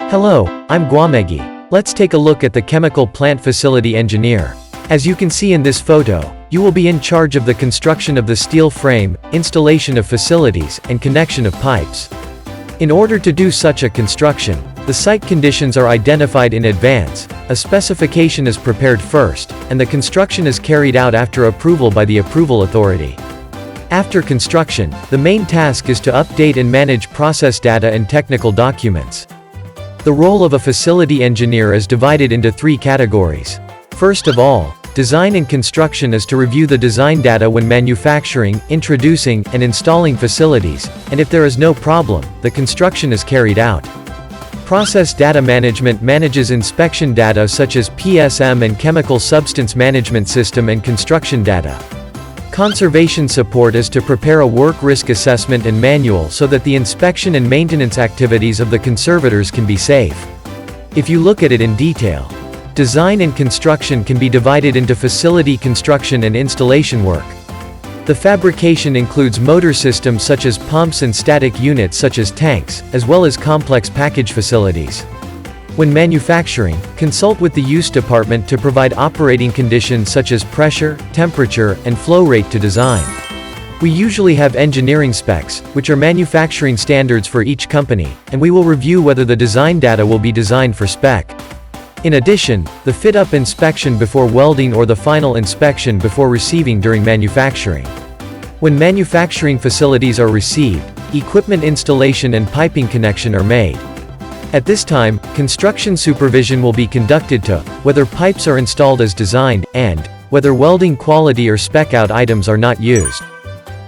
Hello, I'm Guamegi. Let's take a look at the chemical plant facility engineer. As you can see in this photo, you will be in charge of the construction of the steel frame, installation of facilities, and connection of pipes. In order to do such a construction, the site conditions are identified in advance, a specification is prepared first, and the construction is carried out after approval by the approval authority. After construction, the main task is to update and manage process data and technical documents. The role of a facility engineer is divided into three categories. First of all, design and construction is to review the design data when manufacturing, introducing, and installing facilities, and if there is no problem, the construction is carried out. Process data management manages inspection data such as PSM and chemical substance management system and construction data. Conservation support is to prepare a work risk assessment and manual so that the inspection and maintenance activities of the conservators can be safe. If you look at it in detail, design and construction can be divided into facility construction and installation work. The fabrication includes motor systems such as pumps and static units such as tanks, as well as complex package facilities. When manufacturing, consult with the use department to provide operating conditions such as pressure, temperature, and flow rate to design. We usually have engineering specs, which are manufacturing standards for each company, and we will review whether the design data will be designed for spec. In addition, the fit-up inspection before welding or the final inspection before receiving during manufacturing. When manufacturing facilities are received, equipment installation and piping connection are made. At this time, construction supervision will be conducted to whether pipes are installed as designed, and whether welding quality or spec-out items are not used.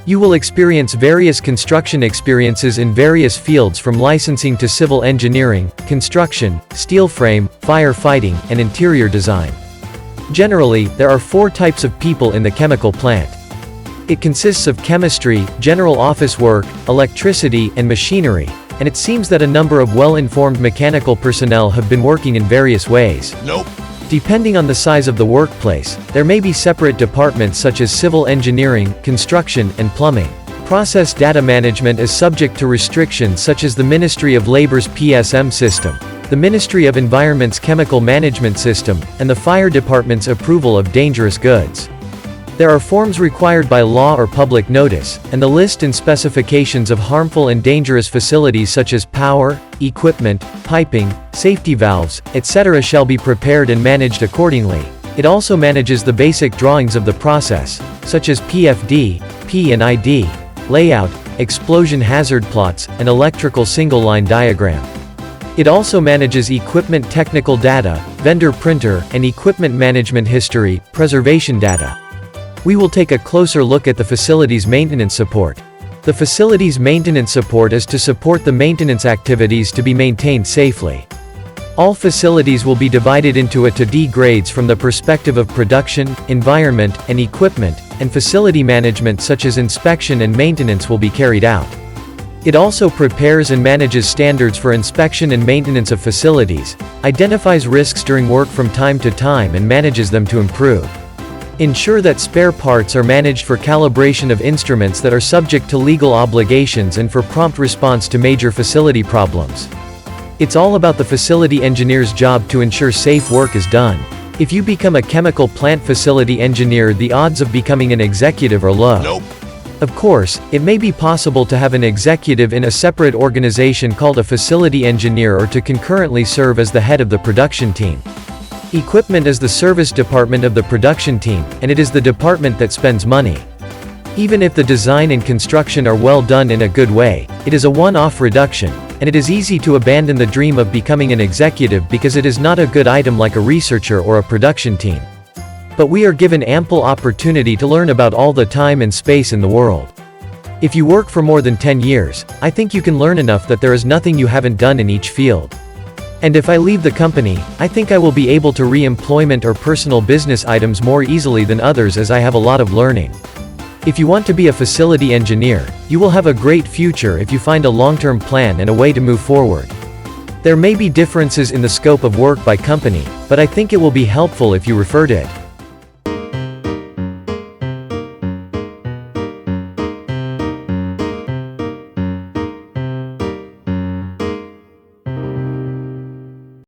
You will experience various construction experiences in various fields from licensing to civil engineering, construction, steel frame, firefighting, and interior design. Generally, there are 4 types of people in the chemical plant. It consists of chemistry, general office work, electricity, and machinery, and it seems that a number of well-informed mechanical personnel have been working in various ways. Depending on the size of the workplace, there may be separate departments such as civil engineering, construction, and plumbing. Process data management is subject to restrictions such as the Ministry of Labor's PSM system, the Ministry of Environment's chemical management system, and the fire department's approval of dangerous goods. There are forms required by law or public notice, and the list and specifications of harmful and dangerous facilities such as power, equipment, piping, safety valves, etc. shall be prepared and managed accordingly. It also manages the basic drawings of the process, such as PFD, P&ID, layout, explosion hazard plots, and electrical single-line diagram. It also manages equipment technical data, vendor printer, and equipment management history, preservation data. We will take a closer look at the facility's maintenance support. The facility's maintenance support is to support the maintenance activities to be maintained safely. All facilities will be divided into A to D grades from the perspective of production, environment, and equipment, and facility management such as inspection and maintenance will be carried out. It also prepares and manages standards for inspection and maintenance of facilities, identifies risks during work from time to time and manages them to improve. Ensure that spare parts are managed for calibration of instruments that are subject to legal obligations and for prompt response to major facility problems. It's all about the facility engineer's job to ensure safe work is done. If you become a chemical plant facility engineer, the odds of becoming an executive are low. Of course, it may be possible to have an executive in a separate organization called a facility engineer or to concurrently serve as the head of the production team. Equipment is the service department of the production team, and it is the department that spends money. Even if the design and construction are well done in a good way, it is a one-off reduction, and it is easy to abandon the dream of becoming an executive because it is not a good item like a researcher or a production team. But we are given ample opportunity to learn about all the time and space in the world. If you work for more than 10 years, I think you can learn enough that there is nothing you haven't done in each field. And if I leave the company, I think I will be able to re-employment or personal business items more easily than others as I have a lot of learning. If you want to be a facility engineer, you will have a great future if you find a long-term plan and a way to move forward. There may be differences in the scope of work by company, but I think it will be helpful if you refer to it.